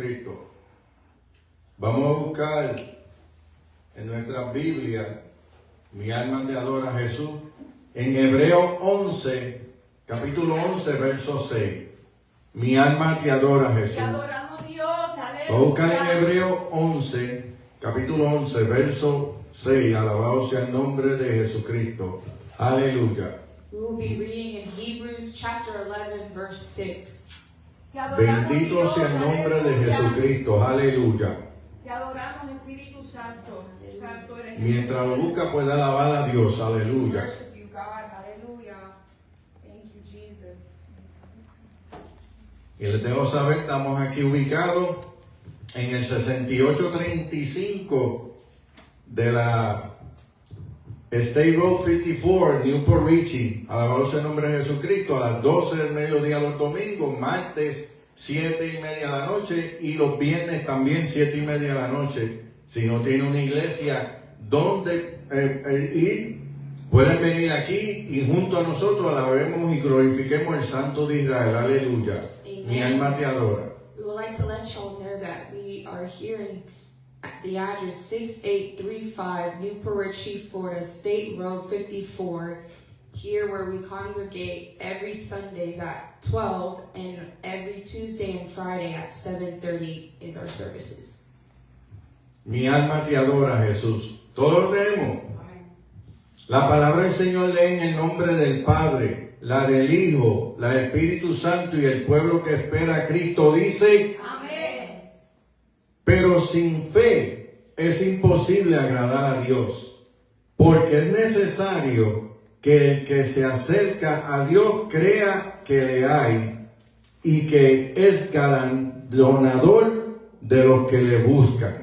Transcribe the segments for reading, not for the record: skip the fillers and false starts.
Jesucristo. Vamos a buscar en nuestra Biblia, mi alma te adora Jesús, en Hebreos 11, capítulo 11, verso 6. Mi alma te adora Jesús. Te adoramos Dios, aleluya. Vamos a buscar en Hebreos 11, capítulo 11, verso 6. Alabado sea el nombre de Jesucristo. Aleluya. We will be reading in Hebrews chapter 11, verse 6. Te adoramos, Bendito Dios, sea el nombre de aleluya. Jesucristo. Aleluya. Te adoramos, Espíritu Santo. Santo eres Mientras lo busca, puede alabar a Dios. Aleluya. Worship you, God. Hallelujah. Thank you, Jesus. Y les dejo saber, estamos aquí ubicados en el 6835 de la State Road 54, Newport Richie. Alabado sea el nombre de Jesucristo. A las 12 del mediodía los domingos, martes 7:30 de la noche y los viernes también 7:30 de la noche. Si no tiene una iglesia donde ir, pueden venir aquí y junto a nosotros alabemos y glorifiquemos el Santo de Israel. Aleluya. Mi alma te adora. We would like to let you all know that we are here in the address 6835 Newport Richie, Florida, State Road 54. Here where we congregate every Sundays at 12 and every Tuesday and Friday at 7:30 is our services. Mi alma te adora, Jesús. Todos lo tenemos. La palabra del Señor lee en el nombre del Padre, la del Hijo, la del Espíritu Santo y el pueblo que espera a Cristo dice, Amén. pero sin fe es imposible agradar a Dios, porque es necesario que el que se acerca a Dios crea que le hay y que es galardonador de los que le buscan.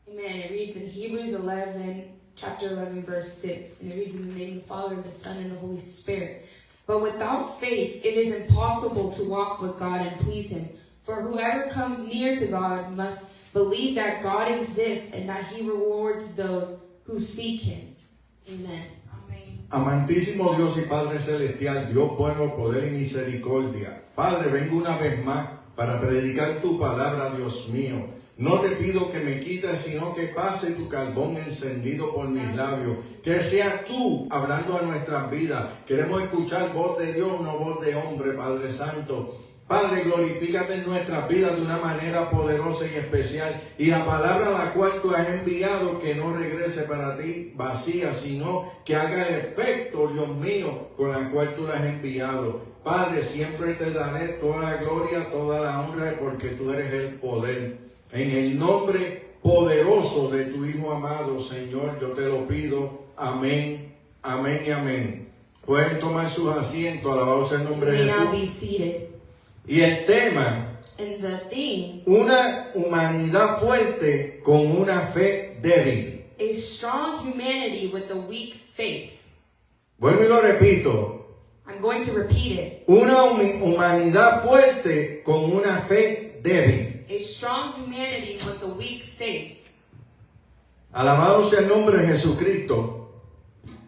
Amen. It reads in Hebrews 11, chapter 11, verse 6, and it reads in the name of the Father, the Son, and the Holy Spirit. But without faith, it is impossible to walk with God and please Him. For whoever comes near to God must believe that God exists and that He rewards those who seek Him. Amen. Amantísimo Dios y Padre Celestial, Dios bueno, poder y misericordia. Padre, vengo una vez más para predicar tu palabra, Dios mío. No te pido que me quites, sino que pase tu carbón encendido por mis labios. Que sea tú hablando a nuestras vidas. Queremos escuchar voz de Dios, no voz de hombre, Padre Santo. Padre, glorifícate en nuestras vidas de una manera poderosa y especial. Y la palabra a la cual tú has enviado, que no regrese para ti vacía, sino que haga el efecto, Dios mío, con la cual tú la has enviado. Padre, siempre te daré toda la gloria, toda la honra, porque tú eres el poder. En el nombre poderoso de tu Hijo amado, Señor, yo te lo pido. Amén, amén y amén. Pueden tomar sus asientos, alabado sea el nombre de You may now be Jesús. seated. Y el tema, And the theme, una humanidad fuerte con una fe débil. a strong humanity with a weak faith. Vuelvo y lo repito. I'm going to repeat it. Una humanidad fuerte con una fe débil. A strong humanity with a weak faith. Alabado sea el nombre de Jesucristo.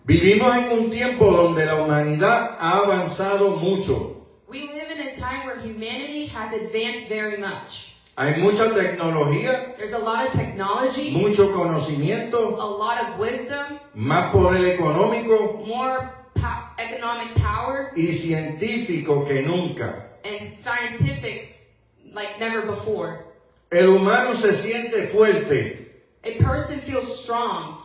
Vivimos en un tiempo donde la humanidad ha avanzado mucho. We live in a time where humanity has advanced very much. Hay mucha tecnología, There's a lot of technology, mucho conocimiento, a lot of wisdom, más poder económico more economic power, y científico que nunca. and scientifics like never before. El humano se siente fuerte, A person feels strong,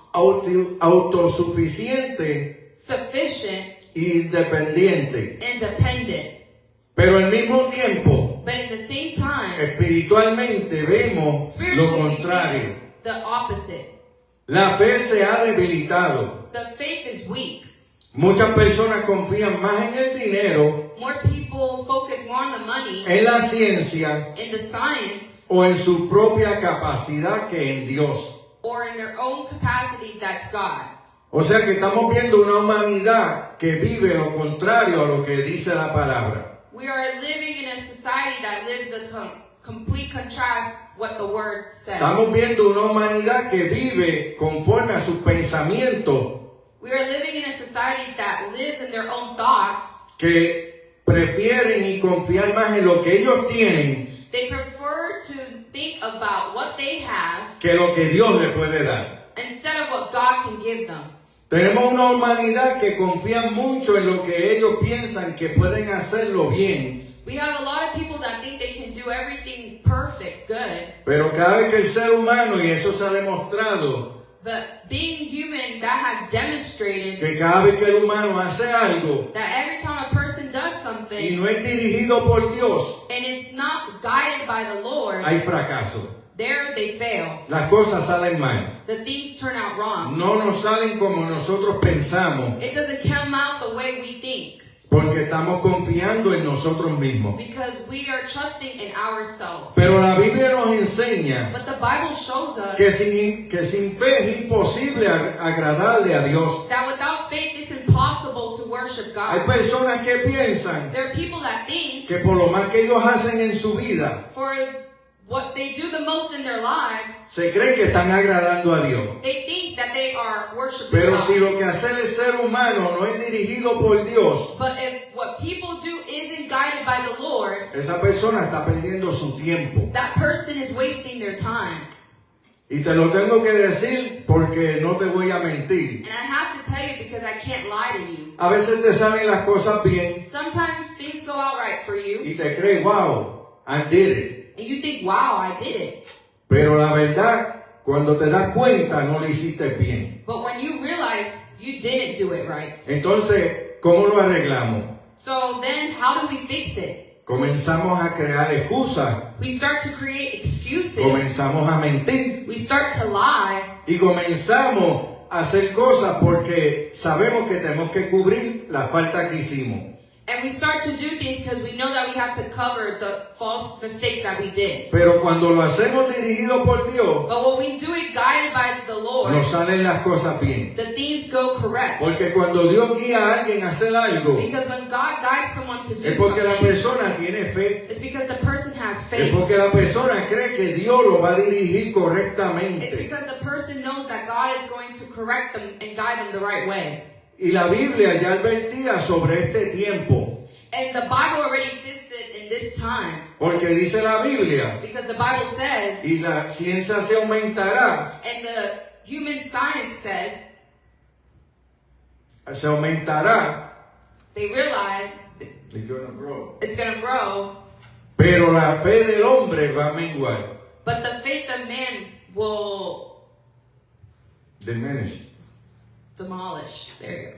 autosuficiente sufficient, y independiente. and dependent. Pero al mismo tiempo, But at the same time, espiritualmente vemos lo spiritually we contrario. see the opposite. La fe se ha debilitado. The faith is weak. Muchas personas confían más en el dinero, More people focus more on the money, en la ciencia in the science, o en su propia capacidad que en Dios. or in their own capacity that's God. O sea que estamos viendo una humanidad que vive lo contrario a lo que dice la palabra. We are living in a society that lives a complete contrast what the word says. Estamos viendo una humanidad que vive conforme a sus pensamientos, We are living in a society that lives in their own thoughts, que prefieren y confiar más en lo que ellos tienen They prefer to think about what they have que lo que Dios le puede dar. instead of what God can give them. Tenemos una humanidad que confía mucho en lo que ellos piensan que pueden hacerlo bien, We have a lot of people that think they can do everything perfect, good, pero cada vez que el ser humano, y eso se ha demostrado, but being human, that has demonstrated que cada vez que el humano hace algo that every time a person does y something no es dirigido por Dios, and it's not guided by the Lord, hay fracaso. there they fail. Las cosas salen mal. The things turn out wrong. No nos salen como nosotros pensamos, It doesn't come out the way we think porque estamos confiando en nosotros mismos. because we are trusting in ourselves. Pero la Biblia nos enseña But the Bible shows us que sin fe es imposible agradarle a Dios. that without faith it's impossible to worship Hay God. personas que piensan There are people that think que por lo más que ellos hacen en su vida, for what they do the most in their lives, se creen que están agradando a Dios. they think that they are worshiping Pero si God. lo que hace el ser humano no es dirigido por Dios, But if what people do isn't guided by the Lord, esa persona está perdiendo su tiempo. that person is wasting their time. Y te lo tengo que decir porque no te voy a mentir. And I have to tell you because I can't lie to you. A veces te salen las cosas bien Sometimes things go out right for you, y te crees, wow, I did it. and you think, wow, I did it. Pero la verdad, cuando te das cuenta, no lo hiciste bien. But when you realize you didn't do it right, Entonces, ¿cómo lo arreglamos? so then how do we fix it? Comenzamos a crear excusas, We start to create excuses. comenzamos a mentir We start to lie. y comenzamos a hacer cosas porque sabemos que tenemos que cubrir la falta que hicimos. And we start to do things because we know that we have to cover the false mistakes that we did. Pero cuando lo hacemos dirigido por Dios, But when we do it guided by the Lord, nos salen las cosas bien. the things go correct. Porque cuando Dios guía a alguien a hacer algo, Because when God guides someone to es do porque la something, persona tiene fe. it's because the person has Es faith. porque la persona cree que Dios lo va a dirigir It's correctamente. because the person knows that God is going to correct them and guide them the right way. Y la Biblia ya advertía sobre este tiempo. And the Bible already existed in this time. Porque dice la Biblia, Because the Bible says, y la ciencia se aumentará, and the human science says, se aumentará, they realize that it's gonna grow. it's going to grow, Pero la fe del hombre va a menguar, but the faith of man will diminish. demolish. There you go.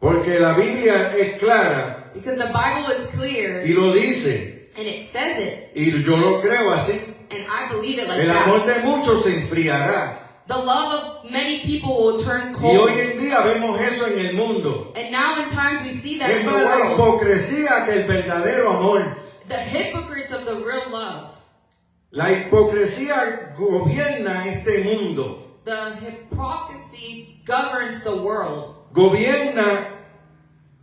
Porque la Biblia es clara Because the Bible is clear, y lo dice, and it says it, y yo lo creo así. and I believe it like El amor that. de muchos se enfriará. The love of many people will turn Y cold. hoy en día vemos eso en el mundo. And now in times we see that Es in the más la world. hipocresía que el verdadero amor. The hypocrites of the real love. La hipocresía gobierna este mundo. The hypocrisy governs the world. Gobierna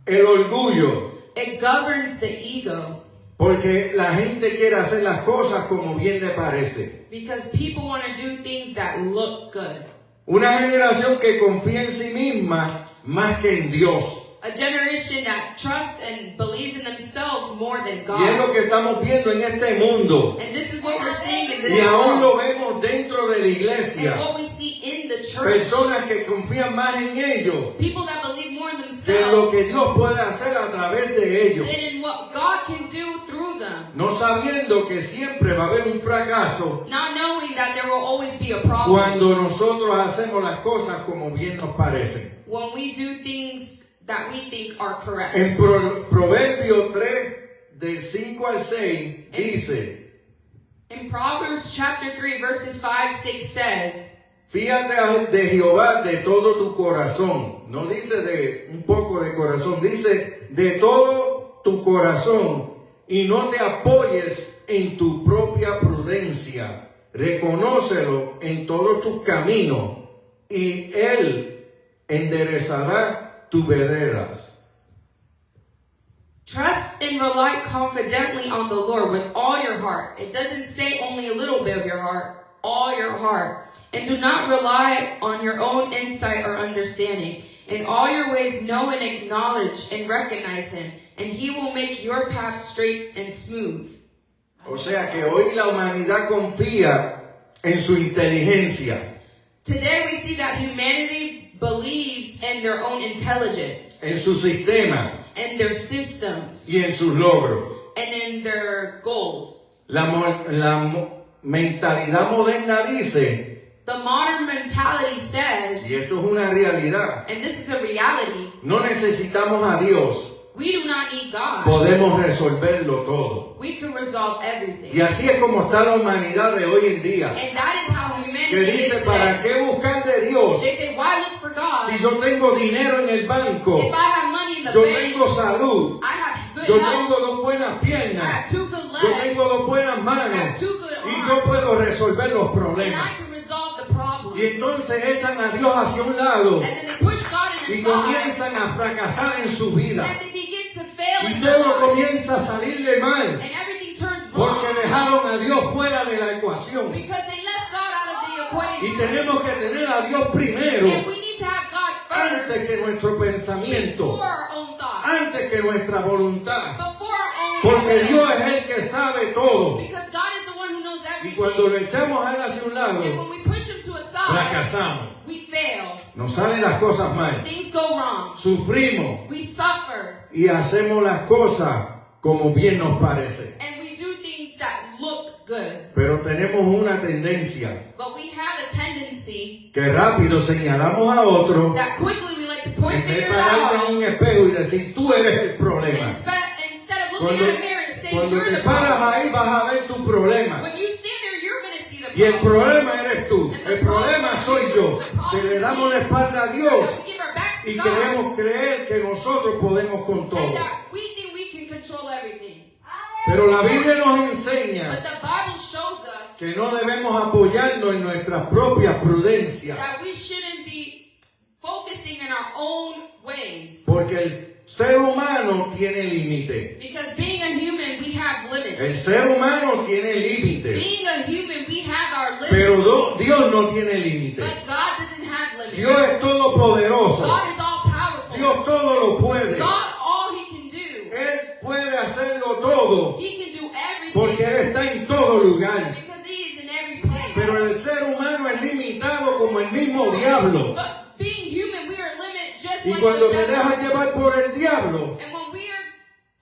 el orgullo. It governs the ego. Porque la gente quiere hacer las cosas como bien le parece. Because people want to do things that look good. Una generación que confía en sí misma más que en Dios. A generation that trusts and believes in themselves more than Y es lo God. que estamos viendo en este mundo. And this is what we're seeing in Y this aún lo world. vemos dentro de la And iglesia. what we see in the church. Personas que confían más en ellos People that believe more in que lo themselves que Dios puede hacer a través de ellos. than in what God can do through them. No sabiendo que siempre va a haber un fracaso Not knowing that there will always be a problem cuando nosotros hacemos las cosas como bien nos parecen. when we do things that we think are correct. En Proverbio 3, del 5 al 6, dice, In Proverbs chapter 3 verses 5, 6 says, fíjate de Jehová de todo tu corazón. No dice de un poco de corazón, dice de todo tu corazón y no te apoyes en tu propia prudencia. Reconócelo en todos tus caminos y Él enderezará tus veredas. trust and rely confidently on the Lord with all your heart. It doesn't say only a little bit of your heart, all your heart. And do not rely on your own insight or understanding. In all your ways know and acknowledge and recognize Him, and He will make your path straight and smooth. O sea que hoy la humanidad confía en su inteligencia, Today we see that humanity believes in their own intelligence, en su sistema and their systems, y en sus logros. and in their goals. La mentalidad moderna dice, The modern mentality says, y esto es una realidad, and this is a reality, no necesitamos a Dios, we do not need God. podemos resolverlo todo. We can resolve everything. Y así es como está la humanidad de hoy en día, And that is how humanity que is dice, today. ¿para qué buscar de Dios They say, why look for God? si yo tengo dinero en el banco, If I have money in the yo bank, tengo salud, I have good yo health, tengo dos buenas I piernas, have two good yo legs, tengo dos buenas I have manos two good y arms, yo puedo resolver los and problemas? I can resolve the problem. Y entonces echan a Dios hacia un lado And then they push God in y the side, comienzan a fracasar en su vida. and they begin to fail Y in their todo lives, comienza a salirle mal and everything turns porque wrong dejaron a Dios fuera de la ecuación. because they left God out of the equation. Y tenemos que tener a Dios primero And we need to have God antes first que nuestro pensamiento, before our own thoughts, antes que nuestra voluntad. before our own Porque will. Dios es el que sabe todo. Because God is the one who knows Y everything. cuando lo echamos a él hacia un lado, And when we push him to a side, fracasamos. we fail. Nos salen las cosas mal. Things go wrong. Sufrimos We suffer. y hacemos las cosas como bien nos parece. And we do things that look good. Pero tenemos una tendencia But we have a tendency que rápido señalamos a otro that quickly we like to point en vez de fingers pararte en out. un espejo y decir tú eres el problema. Instead of looking Cuando, at a mirror and saying, cuando you're te the paras problem. ahí vas a ver tu problema. When you stand there, you're going to see the Y el problem. problema eres tú. El problema soy yo. Que le damos la espalda a Dios That we give our backs to y God, queremos creer que nosotros podemos con and todo. that we think we can control everything. Pero la Biblia nos But enseña the Bible shows us que no debemos apoyarnos en nuestras propias prudencias. that we shouldn't be focusing in our own ways. Porque el ser humano tiene límite. Because being a human, we have limits. El ser humano tiene límite. Being a human, we have our limits. Pero Dios no tiene límite. But God doesn't have limits. Dios es todopoderoso. God is all powerful. Dios todo lo puede. God, all He can do, Él puede hacerlo todo. He can do everything. Porque Él está en todo lugar. Because He is in every place. Pero el ser humano es limitado como el mismo diablo. But being human, we are limited just Y like cuando the te devil. dejas llevar por el diablo, And when we are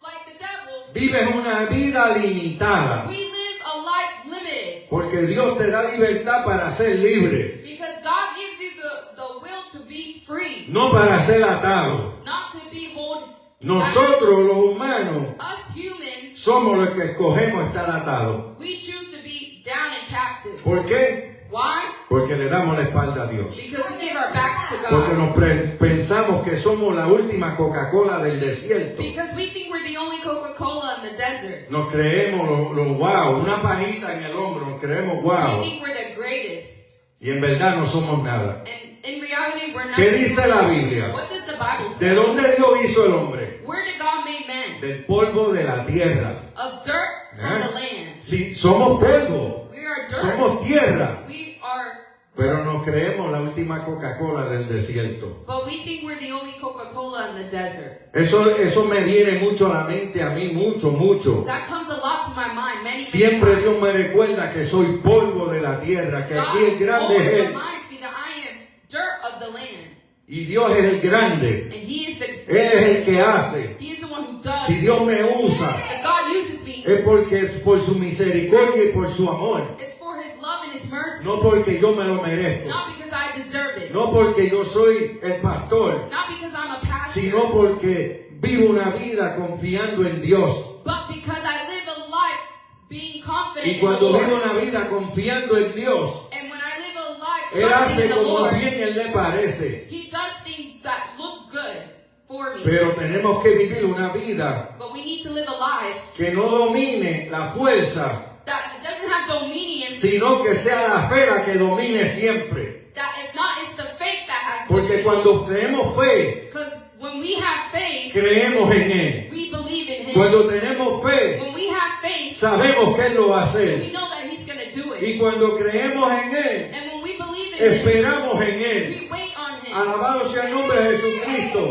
like the devil, vives una vida limitada. we live a life limited. Porque Dios te da libertad para ser libre, Because God gives you the will to be free, no para ser atado. not to be hold. Nosotros los humanos Us humans, somos los que escogemos estar atados. we choose to be down and captive. ¿Por qué? Why? Porque le damos la espalda a Dios. Because we give our backs to Porque God. pensamos que somos la última Coca-Cola del desierto. Because we think we're the only Coca-Cola in the desert. Nos creemos lo wow, una pajita en el hombro, nos creemos We wow. think we're the greatest. Y en verdad no somos nada. And in reality, we're not. ¿Qué dice la Biblia? What does the Bible ¿De say? dónde Dios hizo el hombre? Where did God make man? Del polvo de la tierra. Of dirt from the land. Sí, somos polvo, We are dirt. somos tierra, We are. pero nos creemos la última Coca-Cola del desierto. But we think we're the only Coca-Cola in the desert. Eso me viene mucho a la mente a mí, mucho. That comes a lot to my mind. Many Siempre times. Dios me recuerda que soy polvo de la tierra, que aquí el God grande always es Él. reminds me that I am dirt of the land. Y Dios es el grande. And He is the. Él es el que hace. He is the one who does. Si Dios me usa, If God uses me, es porque por su misericordia y por su amor. it's for His love and His mercy. No porque yo me lo merezco. Not because I deserve it. No porque yo soy el pastor. Not because I'm a pastor. Sino porque vivo una vida confiando en Dios. But because I live a life being confident Y in the cuando Lord. vivo una vida confiando en Dios, And when I live a life Él trusting hace in the como Lord, bien Él le parece. He does things that look good for me. Pero tenemos que vivir una vida But we need to live a life que no domine la fuerza, that doesn't have dominion. sino que sea la fe la que domine siempre. That if not, it's the faith that has Porque dominion. cuando tenemos fe, Because when we have faith, creemos en Él. we believe in Him. Cuando tenemos fe, When we have faith, sabemos que Él lo va a we hacer. know that He's going to do it. Y cuando creemos en Él, And when we believe in Him, esperamos en Él. we wait on Him. Alabado sea el nombre de Jesucristo.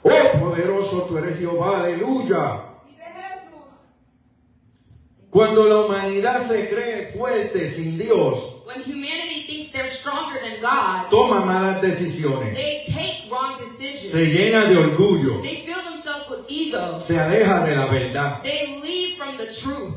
Oh, poderoso tú eres Jehová, aleluya. Cuando la humanidad se cree fuerte sin Dios, When humanity thinks they're stronger than God, toma malas decisiones, they take wrong decisions. se llena de orgullo, They fill themselves with ego. se aleja de la verdad They leave from the truth.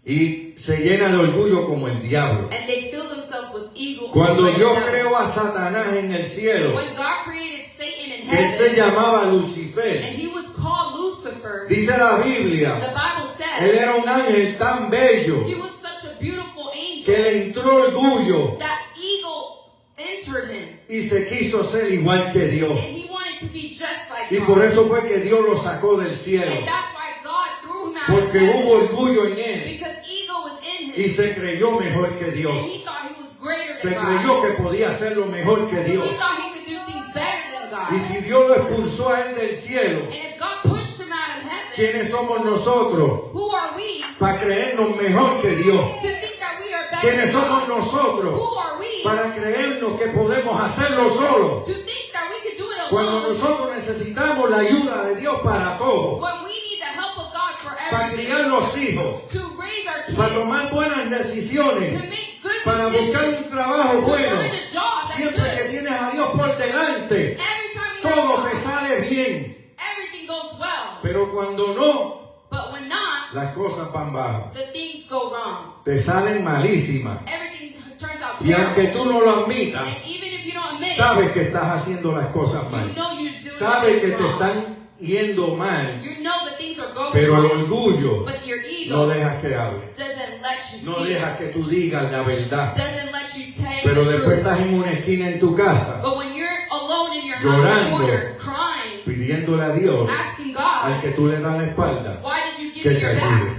y se llena de orgullo como el diablo. And they fill themselves with ego. Cuando like Dios the devil. creó a Satanás en el cielo, When God created Satan in que él se heaven, llamaba Lucifer, and he was called Lucifer, dice la the Biblia, Bible él says era un ángel tan bello he was such a beautiful que angel le entró orgullo that ego entered him. y se quiso ser igual que Dios. And he wanted to be just like Y God. por eso fue que Dios lo sacó del cielo, And that's why God threw him out of porque heaven. hubo orgullo en él Because ego was in y him. se creyó mejor que Dios. And he thought he was greater Se than creyó God. que podía hacerlo mejor que Dios. He thought he could do things better than God. Y si Dios lo expulsó a él del cielo, And if God pushed him out of heaven, ¿quiénes somos nosotros who are we para creernos mejor que Dios? to think that we are better ¿Quiénes than somos God? nosotros Who are we para creernos que podemos hacerlo solos? to think that we could do it Cuando alone nosotros necesitamos la ayuda de Dios para todo, when we need the help of God for para everything? criar los hijos, To raise our kids, para tomar buenas decisiones, to make good para buscar decisions, un trabajo to bueno. find a job that's Siempre que good. tienes a Dios por delante, Every time you todo have te God, sale bien. everything goes well. Pero cuando no, But when not, las cosas van bajo. the things go wrong. Te salen malísimas. Everything turns out Y aunque terrible. tú no lo admitas, And even if you don't admit sabes que estás haciendo las cosas it, mal. you know you're doing Sabes que things te wrong. están yendo mal, You know that things are going pero el wrong. orgullo But your ego no dejas que hable. doesn't let you No see dejas it. que tú digas la verdad. Doesn't let you say Pero the después truth. estás en una esquina en tu casa But when you're alone in your house Llorando. corner, crying, pidiéndole a Dios, asking al God, que tú le das la espalda, why did you give que me te your ayude. back?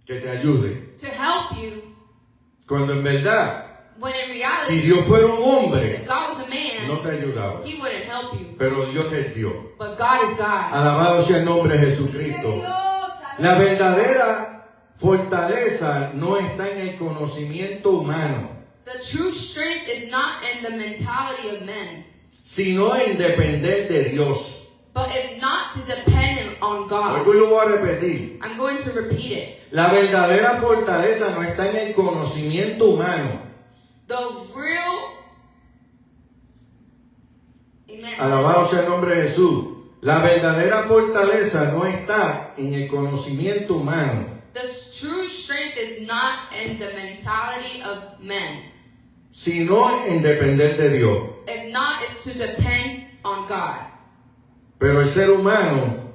Que te ayude. To help you, Cuando en verdad, when in si reality, Dios fuera un hombre, if God was a man, no te ayudaba. he wouldn't help you. Pero Dios es Dios. But God is God. Alabado sea el nombre de Jesucristo. La verdadera fortaleza no está en el conocimiento humano, The true strength is not in the mentality of men, sino en depender de Dios. but it's not to depend on God. Hoy lo voy a repetir. I'm going to repeat it. La verdadera fortaleza no está en el conocimiento humano. The real Amen. Alabado sea el nombre de Jesús. La verdadera fortaleza no está en el conocimiento humano, The true strength is not in the mentality of men. sino en depender de Dios. If not, it's to depend on God. Pero el ser humano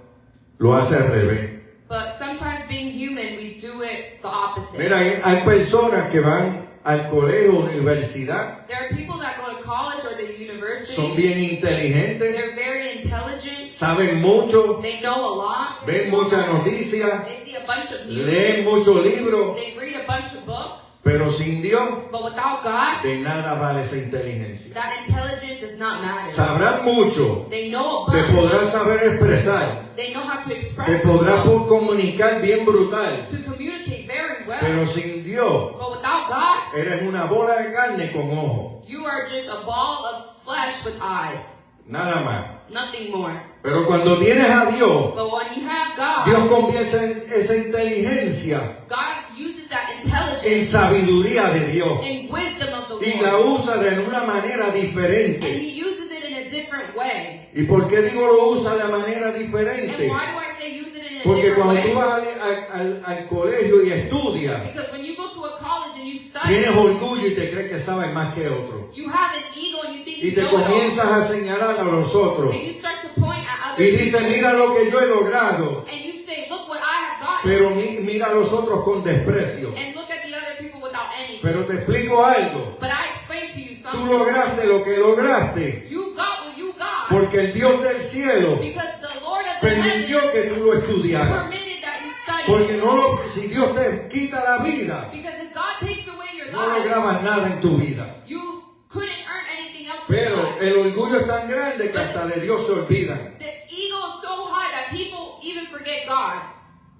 lo hace al revés. But sometimes being human, we do it the opposite. Mira, hay personas que van al colegio, universidad, There are people that go to college or the university. son bien inteligentes, They're very intelligent. saben mucho, They know a lot. ven muchas noticias, They see a bunch of news. leen muchos libros, They read a bunch of books. pero sin Dios, But without God, de nada vale esa inteligencia. that intelligence does not matter. Sabrán mucho, They know a te bunch. podrás saber expresar, They know how to te express podrás themselves, comunicar bien brutal, to communicate very well. pero sin Dios, But without God, eres una bola de carne con ojos, you are just a ball of flesh with eyes. nada más. Nothing more. Pero cuando tienes a Dios, But when you have God, Dios convierte esa inteligencia God uses that en intelligence sabiduría de Dios and wisdom of the y la Lord. usa de una manera And diferente. He uses it in a different way. ¿Y por qué digo lo usa de manera And diferente? why do I say use it in a Porque different cuando tú way? vas al colegio y estudias, Because when you go to a college and you study, tienes orgullo y te crees que sabes más que otro. you have an ego and you think Y you te know it all. comienzas a señalar a los otros. And you start to point at Y other dices, people. mira lo que yo he logrado. And you say, look what I have gotten. Pero mira a los otros con desprecio. And look at the other people without anything. Pero te explico algo. But I explained to you Tú something. lograste lo que lograste. You got what you got. Porque el Dios del cielo Because the Lord of the permitió heavens que tú lo estudiaras. permitted that you study. Porque si Dios te quita la vida, Because if God takes away your no life, lograbas nada en tu vida. you couldn't earn anything else in Pero life. el orgullo es tan grande que hasta de Dios se olvidan. The ego is so high that people even forget God.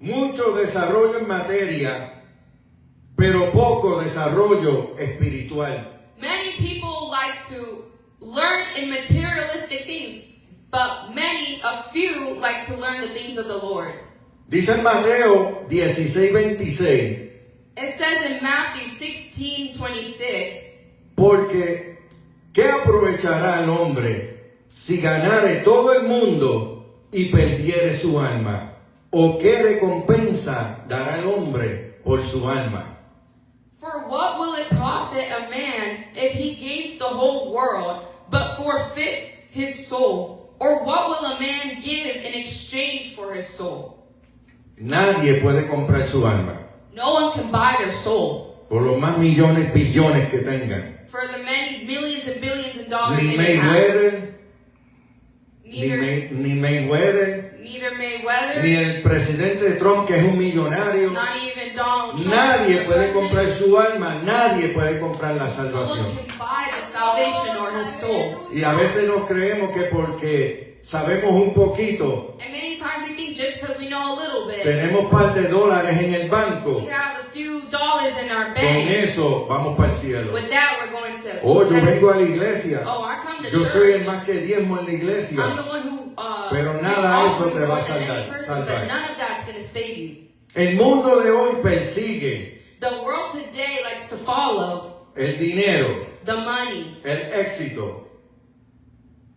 Mucho desarrollo en materia, pero poco desarrollo espiritual. Many people like to learn in materialistic things, but a few like to learn the things of the Lord. Dice en Mateo 16:26, It says in Matthew 16:26, porque ¿qué aprovechará el hombre si ganare todo el mundo y perdiere su alma? ¿O qué recompensa dará el hombre por su alma? for what will it profit a man if he gains the whole world, but forfeits his soul? Or what will a man give in exchange for his soul? Nadie puede comprar su alma, No one can buy their soul. por los más millones, billones que tengan. For the many millions and billions of dollars Ni they have. Mayweather, Neither, ni Mayweather, neither Mayweather, ni el presidente Trump, que es un millonario. not even Donald Trump. Nadie the puede president. comprar su alma, nadie puede comprar la No salvación. one can buy the salvation or his soul. Y a veces nos creemos que porque sabemos un poquito, And many times we think just because we know a little bit, tenemos par de dólares en el banco, we have a few dollars in our con bank. eso vamos para el cielo. With that, we're going to Oh, yo heaven. vengo a la iglesia, Oh, I come to yo church. soy el más que diezmo en la I'm the iglesia, one who pero gives nada eso offerings te va a more than any salvar. person, but none of that's going to save you. El mundo de hoy persigue The world today likes to follow el dinero, the money, el éxito,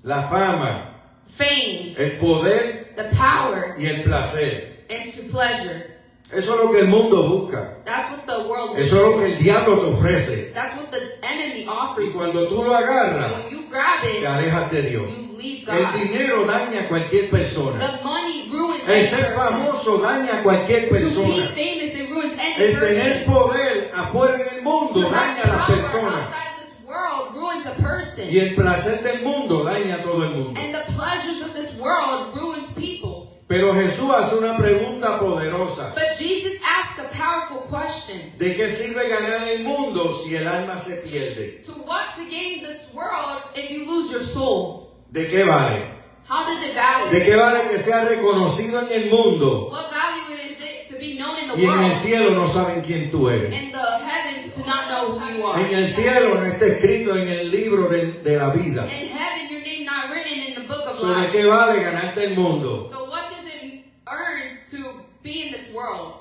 la fama, fame, el poder the power, y el placer. and to pleasure. Eso es lo que el mundo busca. That's what the world Eso es lo que el diablo te ofrece. That's what the enemy Y offers you. cuando tú lo agarras, When you grab te it, alejas de Dios. you leave El God. dinero daña a cualquier persona. The money ruins El any ser person. famoso daña a cualquier To be persona. famous, it ruins any El tener person. poder afuera en el mundo To daña have a las power personas. outside this world ruins a person. Y el placer del mundo daña a todo el mundo. And the pleasures of this world ruins people. Pero Jesús hace una pregunta poderosa. But Jesus asked a powerful question. ¿De qué sirve ganar el mundo si el alma se pierde? To what to gain this world if you lose your soul? ¿De qué vale? How does it value? ¿De qué vale que sea reconocido en el mundo What value is it to be known in the y en el world cielo no saben quién tú eres? and the heavens to not know who you are? En el cielo no está escrito en el libro de la vida. In heaven, your name not written in the book of So, ¿de life. qué vale ganarte el mundo So what does it earn to be in this world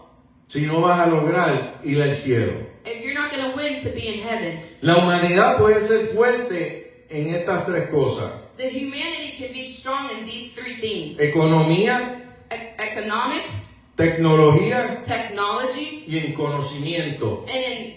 si no vas a lograr ir al cielo? if you're not going to win to be in heaven? La humanidad puede ser fuerte en estas tres cosas: The humanity can be strong in these three things: economía, economics, tecnología technology, y en conocimiento. and in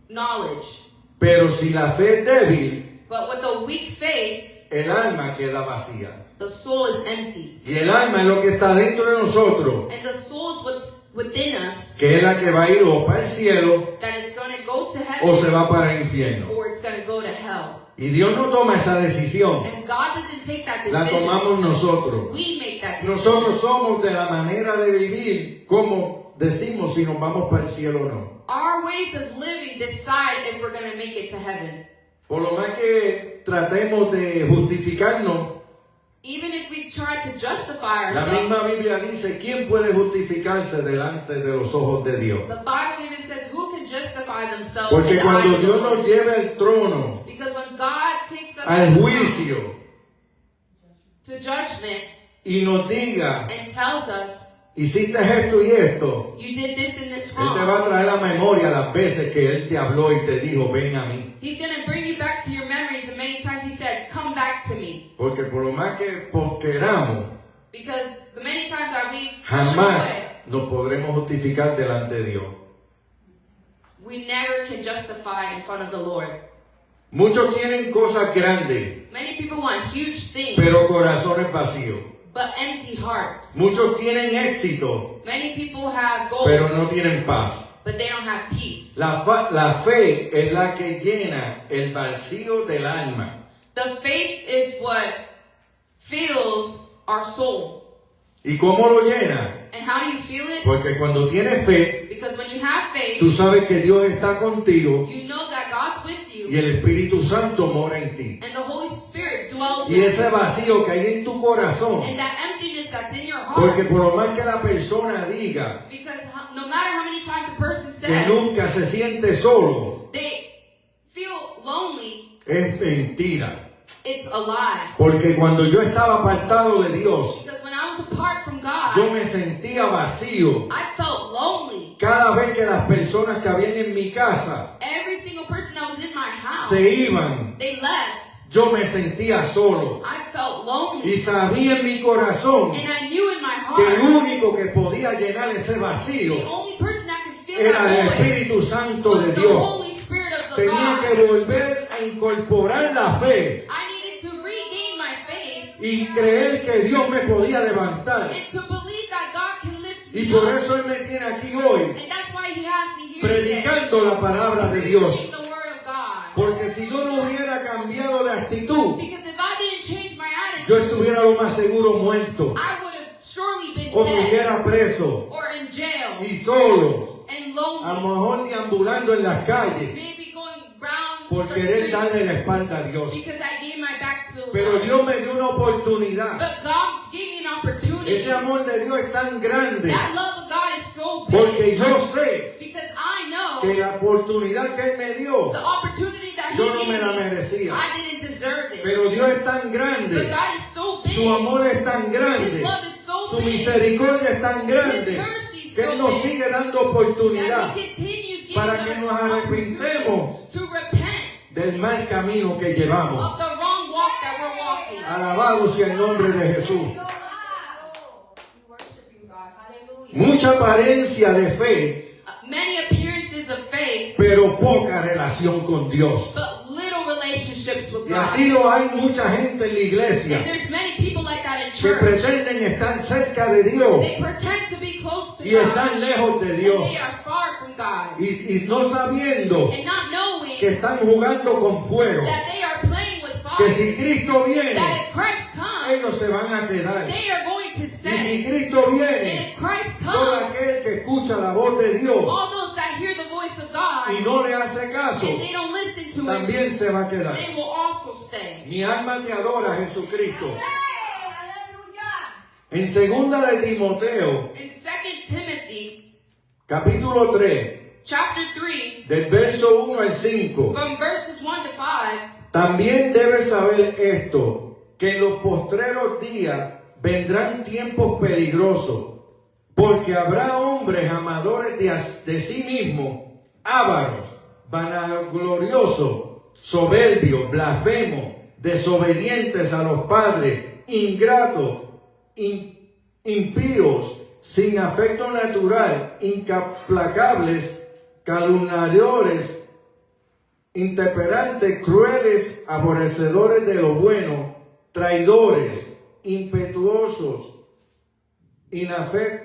knowledge. Pero si la fe es débil, But with a weak faith, el alma queda vacía. the soul is empty. Y el alma es lo que está dentro de nosotros, And the soul is what's within us que es la que va a ir o para el cielo that is going to go to o se heaven va para el infierno. or it's going to go to hell. Y Dios no toma esa decisión, And God doesn't take that la decision. tomamos nosotros. We make that decision. Nosotros somos de la manera de vivir como decimos si nos vamos para el cielo o no. Our ways of living decide if we're going to make it to heaven. Por lo más que tratemos de justificarnos, Even if we try to justify la ourselves, misma Biblia dice: ¿quién puede justificarse delante de los ojos de Dios? the Bible even says, who can justify themselves Porque in the eyes cuando of the Dios Lord? nos lleve al trono, Because when God takes us al to the juicio, to judgment y nos diga: and tells us, hiciste esto y esto, you did this and this Él te va wrong, a traer a la memoria las veces que Él te habló y te dijo: ven a mí. He's going to bring you back to your memories, and many times He said, come back to me. Porque por lo más que queramos, Because the many times that we push jamás away, nos podremos justificar delante de Dios. we never can justify in front of the Lord. Muchos quieren cosas grandes, Many people want huge things, pero corazones vacíos. but empty hearts. Muchos tienen éxito, Many people have gold, pero no tienen paz. but they don't have peace. La fe es la que llena el vacío del alma. The faith is what fills our soul. ¿Y cómo lo llena? And how do you feel it? Porque cuando tienes fe, Because when you have faith, tú sabes que Dios está contigo you know that God's with y you, el Espíritu Santo mora en ti. and the Holy Spirit dwells Y with ese vacío que hay en tu you. corazón, And that emptiness that's in your porque heart, por lo más que la persona diga because no matter how many times a person que says nunca se siente solo, they feel lonely, es mentira. it's a lie. Porque cuando yo estaba apartado de Dios, Because when I was apart from God, yo me sentía sentía vacío. I felt lonely. Cada vez que las personas que habían en mi casa Every single person that was in my house, se iban, they left. yo me sentía solo. I felt lonely. Y sabía en mi corazón And I knew in my que el heart, único que podía llenar ese vacío the only person that could fill era el that void Espíritu Santo was de the Dios. Holy Spirit of the Tenía que God. volver a incorporar la fe I needed to regain my faith y creer que Dios me podía levantar. and to believe that God can lift Y me por up. eso Él me tiene aquí hoy, And that's why He has me here today, predicando la palabra de Dios. preaching the Word of God. Porque si yo no hubiera cambiado de actitud, Because if I didn't change my yo attitude, estuviera lo más seguro muerto, I would have surely been o dead estuviera preso or in jail y solo, and a lo lonely, mejor deambulando en las calles, maybe going round por the querer darle streets la espalda a Dios. because I gave my back to the Pero Lord. Dios me dio una oportunidad. But God gave me an opportunity. Ese amor de Dios es tan grande, That love of God is so big porque yo sé because I know que la oportunidad que Él me dio, the opportunity that He yo no gave me la me, merecía. I didn't deserve it. Pero Dios es tan But grande, God is so big. su amor es tan His grande, love is so su big misericordia es tan grande, His mercy is que Él so nos big sigue dando that oportunidad He continues giving para us que nos opportunity arrepintemos to repent del mal camino que llevamos. of the wrong walk that we're walking. Alabado sea el nombre de Jesús. We worship you, God. Hallelujah. Mucha apariencia de fe, Many appearances of faith, pero poca relación con Dios. but little relationships with Y God. así lo hay mucha gente en la iglesia And there's many people like that in que church. pretenden estar cerca de Dios They pretend to be close to y God, están lejos de and Dios. they are far from God. Y no sabiendo And not knowing que están jugando con fuego. that they are playing with Que fire. si Cristo That viene, if Christ comes, ellos se van a quedar. they are going to Y si stay. Cristo And viene, if Christ todo comes, aquel que escucha la voz de Dios all those that hear the voice of God y no le hace caso, and they don't listen to it, también se va a quedar. they will also stay. Mi alma te adora, Jesucristo. En segunda de Timoteo, In 2 Timothy capítulo 3, chapter 3, del verso 1 al 5, from verses 1 to 5, también debes saber esto, que en los postreros días vendrán tiempos peligrosos, porque habrá hombres amadores de sí mismos, ávaros, vanagloriosos, soberbios, blasfemos, desobedientes a los padres, ingratos, impíos, sin afecto natural, implacables, calumniadores, intemperantes, crueles, aborrecedores de lo bueno, traidores, impetuosos,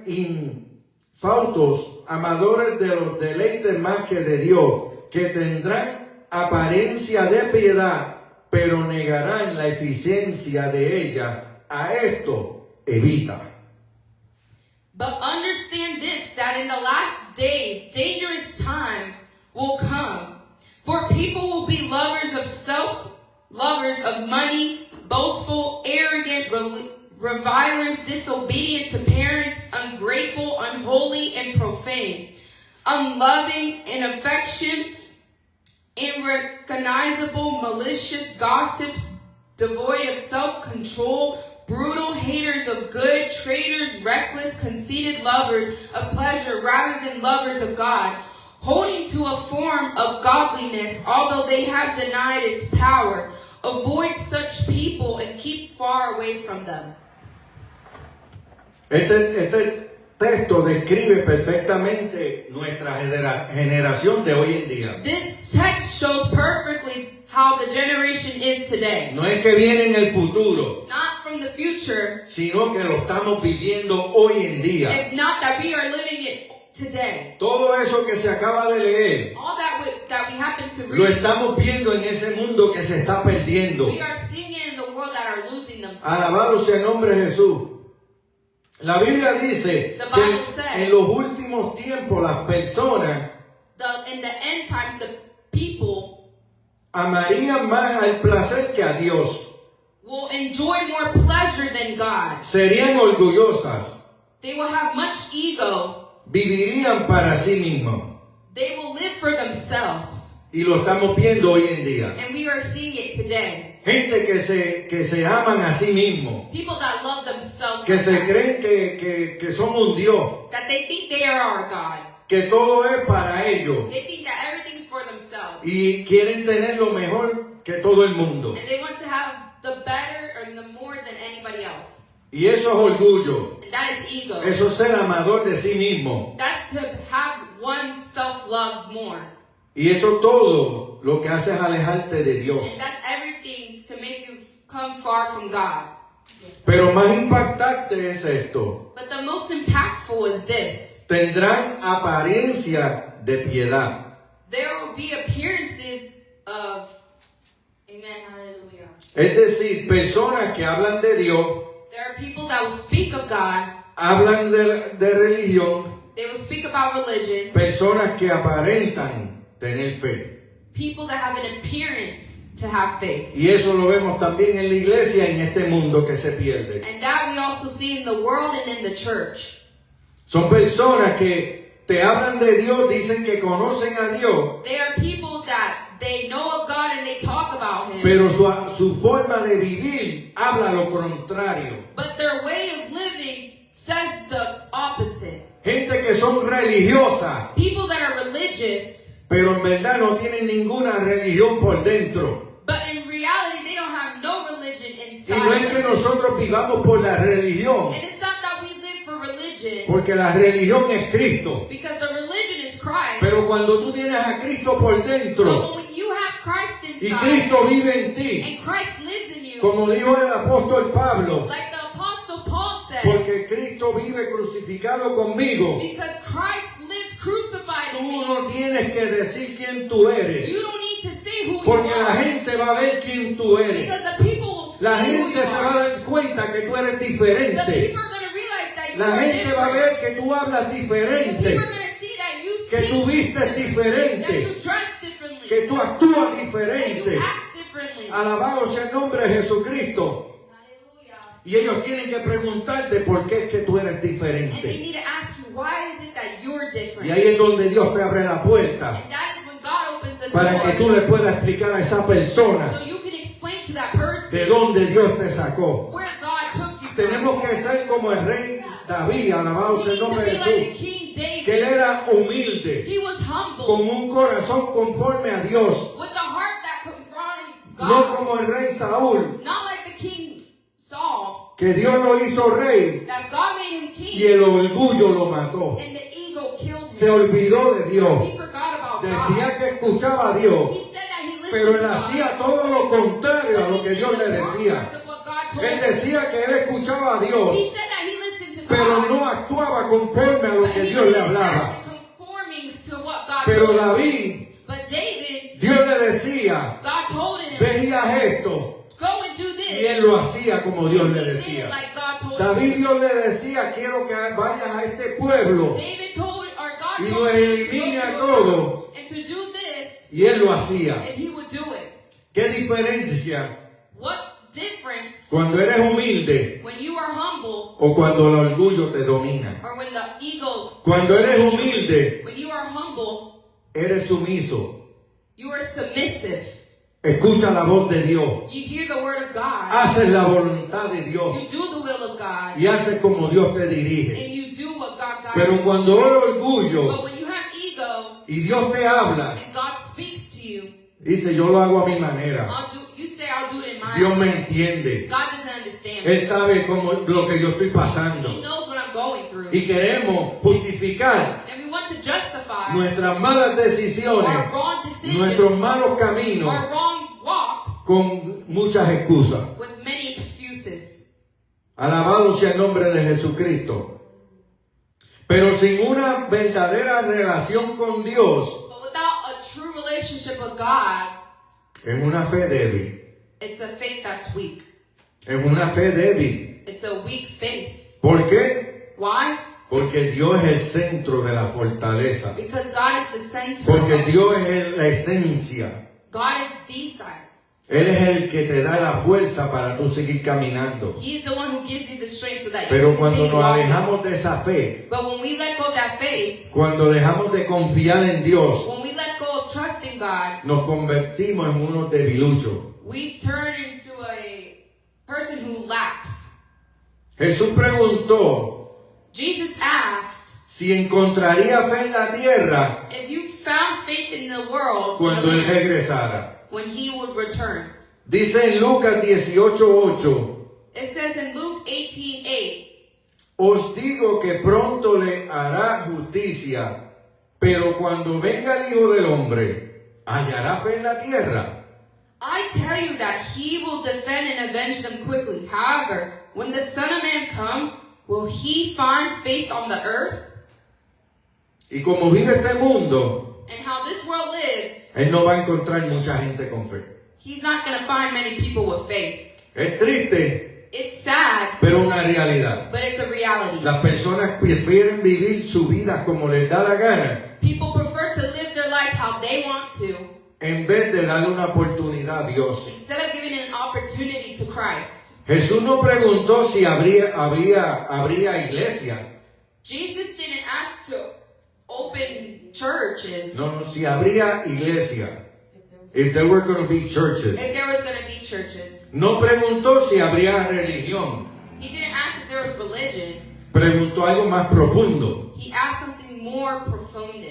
infautos, amadores de los deleites más que de Dios, que tendrán apariencia de piedad, pero negarán la eficiencia de ella. A esto evita. But understand this, that in the last days, dangerous times will come. For people will be lovers of self, lovers of money, boastful, arrogant, revilers, disobedient to parents, ungrateful, unholy, and profane, unloving in affection, unrecognizable, malicious, gossips, devoid of self-control, brutal, haters of good, traitors, reckless, conceited, lovers of pleasure rather than lovers of God, holding to a form of godliness, although they have denied its power. Avoid such people and keep far away from them. Este texto describe perfectamente nuestra generación de hoy en día. This text shows perfectly how the generation is today. No es que viene en el futuro, Not from the future, sino que lo estamos viviendo hoy en día. if not that we are living it today. Todo eso que se acaba de leer, All that we happen to lo read, estamos viendo en ese mundo que se está perdiendo. we are seeing it in the world that are losing themselves. Alabado sea el nombre de Jesús. La Biblia dice The Bible que says- en los últimos tiempos las personas In the end times, the people amarían más al placer que a Dios. will enjoy more pleasure than God. Serían orgullosas. They will have much ego. Vivirían para sí mismos. They will live for themselves. Y lo estamos viendo hoy en día. And we are seeing it today. Gente que se aman a sí mismos. People that love themselves. Que se creen que son un Dios. That they think they are our God. Que todo es para ellos. They think that everything's for themselves. Y quieren tener lo mejor que todo el mundo. And they want to have the better or the more than anybody else. Y eso es orgullo. And that is ego. Eso es ser amador de sí mismo. That's to have one self-love more. Y eso todo lo que hace es alejarte de Dios. And that's everything to make you come far from God. Pero más impactante es esto. But the most impactful is this. Tendrán apariencia de piedad. There will be appearances of, amen, hallelujah. Es decir, personas que hablan de Dios, There are people that will speak of God. hablan de religión, They will speak about religion. personas que aparentan tener fe. People that have an appearance to have faith. Y eso lo vemos también en la iglesia, en este mundo que se pierde. And that we also see in the world and in the church. Son personas que te hablan de Dios, dicen que conocen a Dios, They are people that they know of God and they talk about Him. pero su forma de vivir habla lo contrario. But their way of living says the opposite. Gente que son religiosas, People that are religious, pero en verdad no tienen ninguna religión por dentro. but in reality they don't have no religion Y inside. no es que nosotros vivamos por la religión, And it's not that we live for religion, porque la religión es Cristo. because the religion is Christ. Pero cuando tú tienes a Cristo por dentro But when you have Christ y inside, Cristo vive en ti, and Christ lives in you, como dijo el apóstol Pablo, like the Apostle Paul said, porque Cristo vive crucificado conmigo, because Christ lives crucified in tú me, no tienes que decir quién tú eres, you don't need to say who you porque la are, gente va a ver quién tú eres. because the people will see La who gente you se va a are. dar cuenta que tú eres The diferente. people are going to realize that you La are gente va a different. ver que tú hablas The diferente, people are going to see that you que tú speak vistes that you diferente, dress differently, que tú actúas that you diferente. act differently. Alabado sea el nombre de Jesucristo. Hallelujah. Y ellos tienen que preguntarte por qué es que tú eres And they diferente. need to ask you, why is it that you're different? Y ahí es donde Dios te abre la puerta And that is when God opens the para que tú door, le puedas explicar a esa persona so you can explain to that person de dónde Dios te sacó. where God took you from. Tenemos que ser como el rey David, alabado We sea el need to nombre de be like the Jesús, King que él David. era humilde, He was humble, con un corazón conforme a Dios, with a heart that confronted no God. como el rey Saúl, Not like the King Saul, que Dios lo hizo rey that God made him king, y el orgullo lo mató. and the ego killed Se him. olvidó de Dios. He forgot about God. Decía que escuchaba a Dios, He said that he listened pero él to God, hacía todo lo contrario a but lo he que did Dios le the decía. reverse of what God told Él him. decía que él escuchaba a Dios, He said that he listened to pero God, no actuaba conforme a lo but que he Dios le didn't hablaba. act conforming to what God Pero told him. David, But David, Dios le decía, God told him, veías esto, go and do this. y él lo hacía como Dios He le did it decía. like God told him. David, Dios le decía, quiero que vayas a este pueblo, David told, or God y told lo him elimine to a go todo, and to do this, y él lo hacía. and he would do it. ¿Qué diferencia What difference cuando eres humilde when you are humble o cuando el orgullo te domina? or when the ego, Cuando eres humilde, when you are humble, eres sumiso. you are submissive. Escucha la voz de Dios. You hear the word of God. Haces la voluntad de Dios. You do the will of God. Y haces como Dios te dirige. And you do what God guides Pero you. cuando hay But orgullo when you have ego y Dios te habla, and God speaks to you, dice, yo lo hago a mi manera. you say, I'll do it in my Dios me way. entiende. God doesn't understand. Él sabe cómo, lo que yo estoy pasando. He knows what I'm going through. Y queremos justificar And we want to justify nuestras malas decisiones, our wrong decisions, nuestros malos caminos, our wrong walks con muchas excusas. with many excuses. Alabado sea el nombre de Jesucristo. Pero sin una verdadera relación con Dios, But without a true relationship with God, es una fe débil. it's a faith that's weak. Es una fe débil. It's a weak faith. ¿Por qué? Why? Porque Dios es el centro de la fortaleza. Because God is the center. Porque of- Dios es la esencia. God is the side. Él es el que te da la fuerza para tú seguir caminando. He is the one who gives you the strength so that you Pero can cuando continue nos walking. alejamos de esa fe, But when we let go of that faith, cuando dejamos de confiar en Dios, when we let go of trusting God, nos convertimos en unos debiluchos. we turn into a person who lacks. Jesús preguntó Jesus asked si encontraría fe en la tierra if you found faith in the world cuando Él regresara. when he would return. Dice en Lucas 18:8, It says in Luke 18:8, os digo que pronto le hará justicia, pero cuando venga el Hijo del Hombre, ¿hallará fe en la tierra? I tell you that he will defend and avenge them quickly. However, when the Son of Man comes, will he find faith on the earth? Y como vive este mundo, And how this world lives, Él no va a encontrar mucha gente con fe. he's not going to find many people with faith. Es triste, It's sad, pero una realidad. but it's a reality. Las personas prefieren vivir su vida como les da la gana, People prefer to live their life how they want to, en vez de darle una oportunidad a Dios. instead of giving an opportunity to Christ. Jesús no preguntó si habría iglesia. Jesus didn't ask to open churches. No, si habría iglesia. If there were going to be churches. If there was going to be churches. No preguntó si habría religión. He didn't ask if there was religion. Preguntó algo más profundo. He asked something more profound.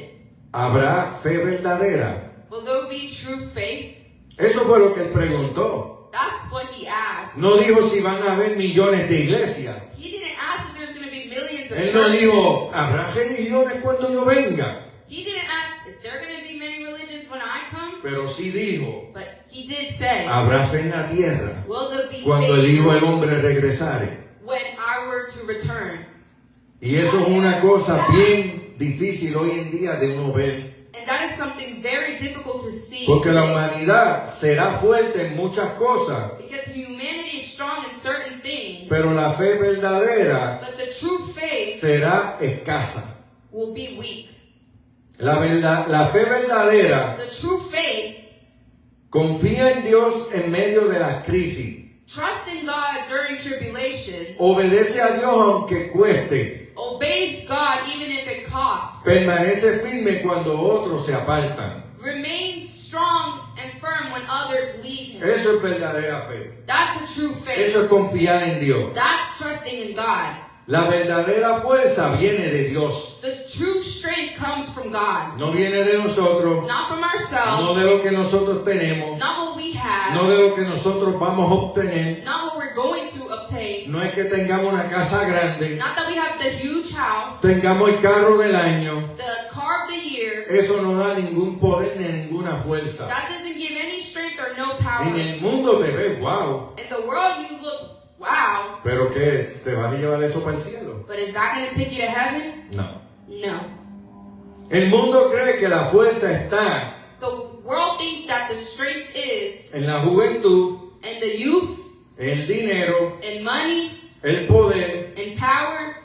¿Habrá fe verdadera? Will there be true faith? Eso fue lo que él preguntó. That's what he asked. No dijo si van a haber millones de iglesias. He didn't ask if there's going to be millions of Él no churches. dijo, ¿habrá religiones cuando yo venga? He didn't ask, is there going to be many religions when I come? Pero sí dijo, But he did say, ¿habrá fe en la tierra will there be cuando el Hijo del faith Hombre regresare? when I were to return? Y eso es una cosa bien difícil hoy en día de uno ver. And that is something very difficult to see. Porque la today. humanidad será fuerte en muchas cosas, Because humanity is strong in certain things. pero la fe verdadera But the true faith será escasa. will be weak. La fe verdadera The true faith confía en Dios en medio de las crisis. trusts in God during tribulation. Obedece a Dios aunque cueste. Obeys God even if it costs. Permanece firme cuando otros se apartan. Remains strong and firm when others leave him. Eso es verdadera fe. That's a true faith. Eso es confiar en Dios. That's trusting in God. La verdadera fuerza viene de Dios. The true strength comes from God. No viene de nosotros, Not from no ourselves. de lo que nosotros tenemos, Not what we have. no de lo que nosotros vamos a obtener. Not what we're going to obtain. No es que tengamos una casa grande, Not that we have the huge house, tengamos el carro del año. the car of the year. Eso no da ningún poder ni ninguna fuerza. That doesn't give any strength or no En power. el mundo te ves, wow. In the world you look, wow. ¿Pero qué? ¿Te vas a llevar eso para el cielo? But is that going to take you to heaven? No. No. El mundo cree que la fuerza está The world thinks that the strength is en la juventud, in the youth, en el dinero, in money, el poder, in power,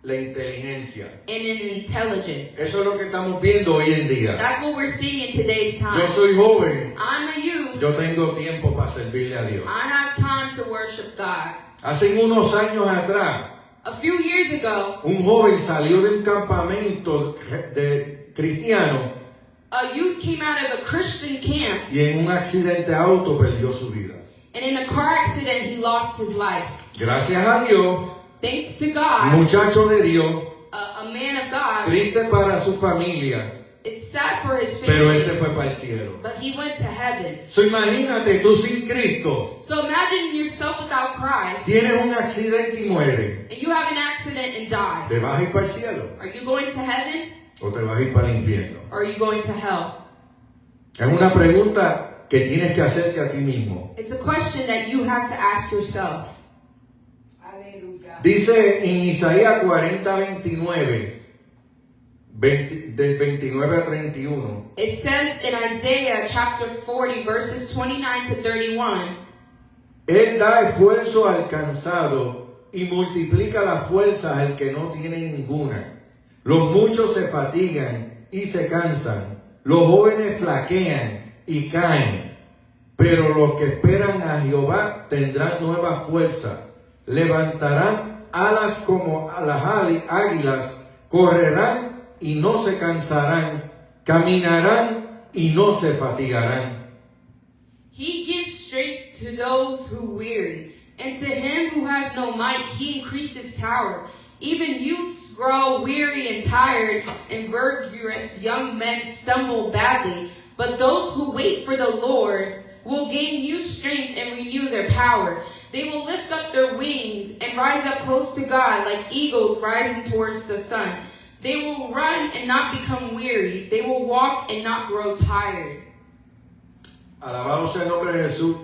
la inteligencia. and in intelligence. Eso es lo que estamos viendo hoy en día. That's what we're seeing in today's time. Yo soy joven, I'm a youth. yo tengo tiempo para servirle a Dios. I have time to worship God. Hace unos años atrás, A few years ago, un joven salió de un campamento de cristiano a youth came out of a Christian camp, y en un accidente de auto perdió su vida. and in a car accident, he lost his life. Gracias a Dios, Thanks to God, muchacho de Dios, a man of God, triste para su familia, it's sad for his pero él family, se fue para el cielo. but he went to heaven. So, imagínate tú sin Cristo, So imagine yourself without Christ, tienes un accidente y mueres. and you have an accident and die. ¿Te vas a ir para el cielo Are you going to heaven, o te vas a ir para el infierno? or are you going to hell? Es una pregunta que tienes que hacerte a ti mismo. It's a question that you have to ask yourself. Dice en Isaías 40:29, del 29 a 31. It says in Isaiah chapter 40, verses 29 to 31, Él da esfuerzo al cansado y multiplica la fuerza al que no tiene ninguna. Los muchos se fatigan y se cansan. Los jóvenes flaquean y caen. Pero los que esperan a Jehová tendrán nueva fuerza. Levantarán alas como a las águilas. Correrán y no se cansarán. Caminarán y no se fatigarán. He gives strength to those who weary, and to him who has no might, he increases power. Even youths grow weary and tired, and vigorous young men stumble badly. But those who wait for the Lord will gain new strength and renew their power. They will lift up their wings and rise up close to God like eagles rising towards the sun. They will run and not become weary. They will walk and not grow tired. Alabado sea el nombre de Jesús.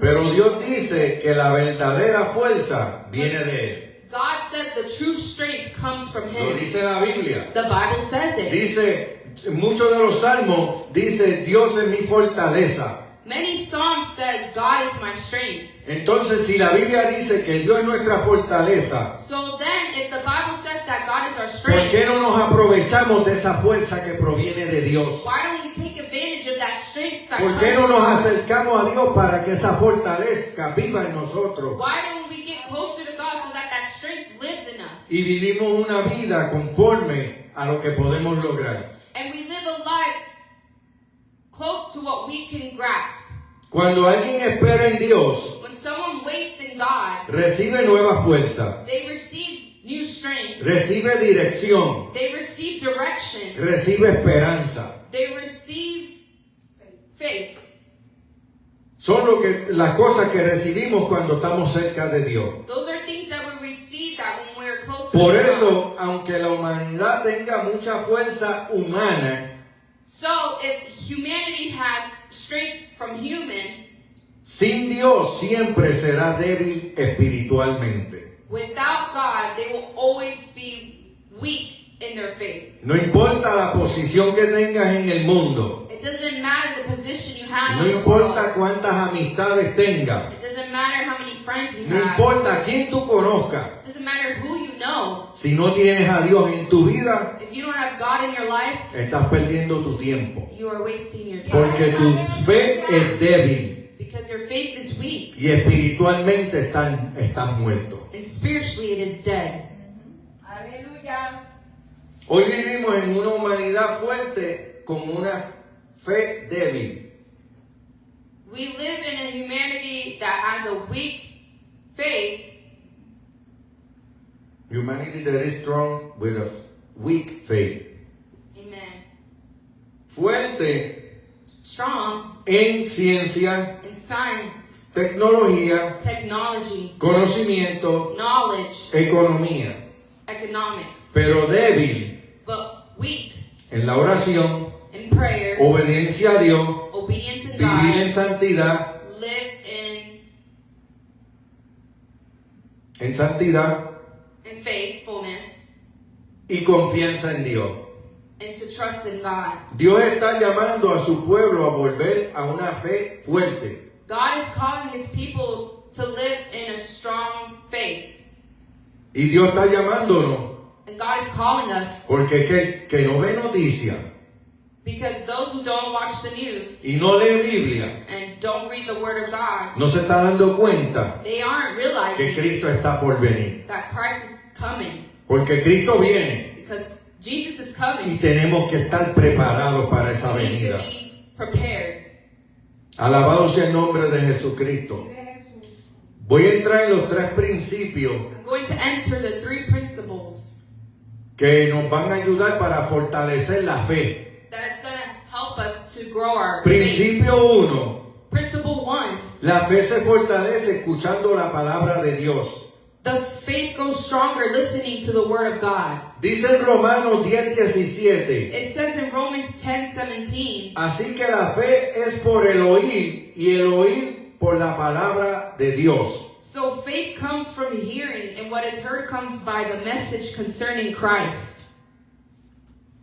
Pero Dios dice que la verdadera fuerza viene de Él. God says the true strength comes from Lo Him. dice la Biblia. The Bible says it. Dice, muchos de los salmos dice, Dios es mi fortaleza. Many Psalms says God is my strength. Entonces, si la Biblia dice que Dios es nuestra fortaleza, So then, if the Bible says that God is our ¿por qué strength, no nos aprovechamos de esa fuerza que proviene de Dios? why don't we take advantage of that strength that ¿Por comes qué no from nos God? acercamos a Dios para que esa fortaleza viva en nosotros? Why don't we get closer to God so that that strength lives in us? Y vivimos una vida conforme a lo que podemos lograr. And we live a life close to what we can grasp. Cuando alguien espera en Dios, When someone waits in God, recibe nueva fuerza, they receive new strength. recibe dirección, They receive direction. recibe esperanza. They receive faith. Son las cosas que recibimos cuando estamos cerca de Dios. Those are things that we receive that when we're closer Por to God. eso, aunque la humanidad tenga mucha fuerza humana, So if humanity has strength from human, sin Dios siempre será débil espiritualmente. without God, they will always be weak in their faith. No importa la posición que tengas en el mundo, It doesn't matter the position you have no in the importa world. cuántas amistades tengas, It doesn't matter how many friends you no have. importa quién tú conozcas, It doesn't matter who you know. si no tienes a Dios en tu vida, If you don't have God in your life, estás perdiendo tu tiempo. you are wasting your time. Porque tu fe es débil Because your faith is weak. y espiritualmente estás muerto. And spiritually it is dead. Aleluya. Hoy vivimos en una humanidad fuerte con una fe débil. We live in a humanity that has a weak faith. Humanity that is strong with a weak faith. Amen. Fuerte Strong en ciencia, in science, tecnología, technology, conocimiento, knowledge, economía. economics. Pero débil But weak en la oración, in prayer, obediencia a Dios, obedience in vivir en God, santidad, live en santidad in faithfulness, y confianza en Dios. and to trust in God. Dios está llamando a su pueblo a volver a una fe fuerte. God is calling His people to live in a strong faith. Y Dios está llamándonos And God is calling us porque que no ve noticias because those who don't watch the news y no lee Biblia and don't read the Word of God, no se está dando cuenta they aren't que realizing Cristo está por venir. that Christ is coming. Porque Cristo viene Because Jesus is y coming. tenemos que estar preparados para esa We need to venida. be prepared. Alabado sea el nombre de Jesucristo. Voy a entrar en los tres principios I'm going to enter the three principles que nos van a ayudar para fortalecer la fe. that it's going to help us to grow our faith. Principio 1. Principle 1. La fe se fortalece escuchando la palabra de Dios. The faith grows stronger listening to the Word of God. Dice en Romanos 10:17. It says in Romans 10:17, Así que la fe es por el oír y el oír por la palabra de Dios. so faith comes from hearing, and what is heard comes by the message concerning Christ.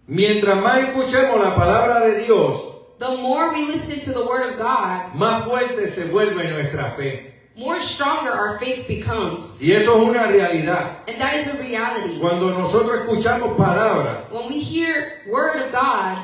Mientras más escuchemos la palabra de Dios, The more we listen to the Word of God, más fuerte se vuelve nuestra fe. more stronger our faith becomes. Y eso es una realidad. And that is a reality. Cuando nosotros escuchamos palabra, When we hear Word of God,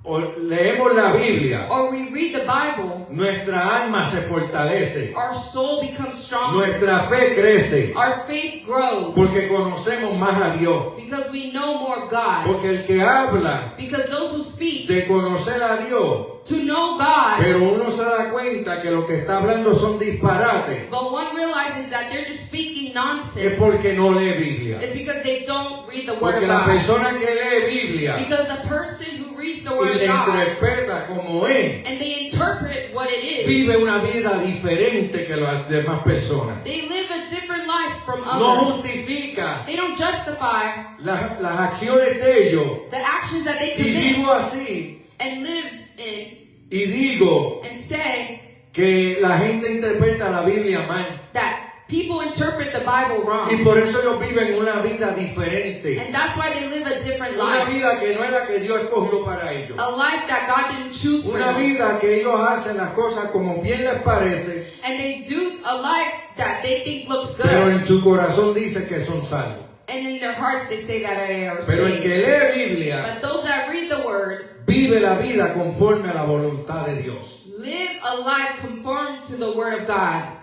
o leemos la Biblia, or we read the Bible, nuestra alma se fortalece, our soul becomes stronger, nuestra fe crece, our faith grows, porque conocemos más a Dios. because we know more of God. Porque el que habla Because those who speak de conocer a Dios, to know God, pero uno se da cuenta que lo que está hablando son disparates, but one realizes that they're just speaking es nonsense, porque no lee Biblia. it's because they don't read the Word Porque of la God. persona que lee Biblia Because the person who reads the y Word of le God interpreta como es, and they interpret what it is, vive una vida diferente que las demás personas. they live a different life from No others. justifica They don't justify las acciones de ellos. the actions that they Y commit vivo así and live in y digo and say que la gente interpreta la Biblia mal. that people interpret the Bible Y wrong. por eso ellos viven una vida diferente. And that's why they live a different Una life. vida que no es la que Dios escogió para ellos. A life that God didn't choose for Una them. vida que ellos hacen las cosas como bien les parece, And they do a life that they think looks pero good. en su corazón dice que son salvos. And in their hearts they say that they are Pero el saved. que lee Biblia But those that read the Word vive la vida conforme a la voluntad de Dios. live a life conformed to the Word of God.